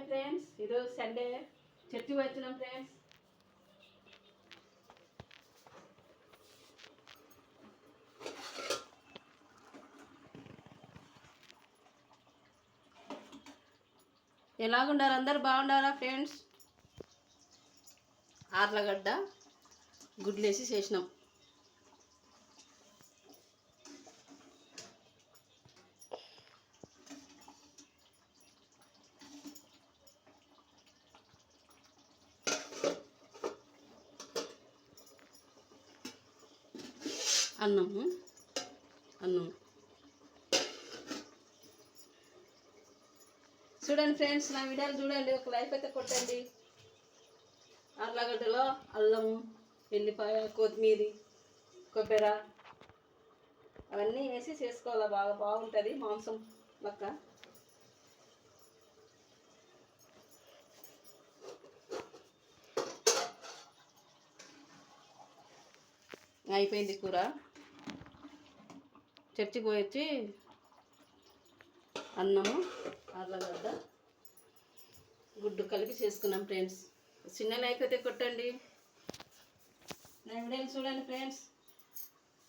Friends, ఈరోజు Sunday చర్చికి వచ్చినాం ఫ్రెండ్స్. ఎలాగుండారు? అందరు బాగుండారా ఫ్రెండ్స్? ఆర్లగడ్డ గుడ్లేసి చేసినాం. అన్నం చూడండి ఫ్రెండ్స్, నా వీడియోలు చూడండి, ఒక లైక్ అయితే కొట్టండి. ఆర్లగడ్డలో అల్లం, ఎల్లిపాయ, కొత్తిమీర, కొబ్బరి అవన్నీ వేసి చేసుకోవాలి. బాగుంటుంది మాంసం లెక్క. అయిపోయింది కూర. చర్చికి పోయి వచ్చి అన్నము, ఆర్లగడ్డ, గుడ్డు కలిపి చేసుకున్నాం ఫ్రెండ్స్. చిన్న లైక్ అయితే కొట్టండి. నా వీడియోని చూడండి ఫ్రెండ్స్.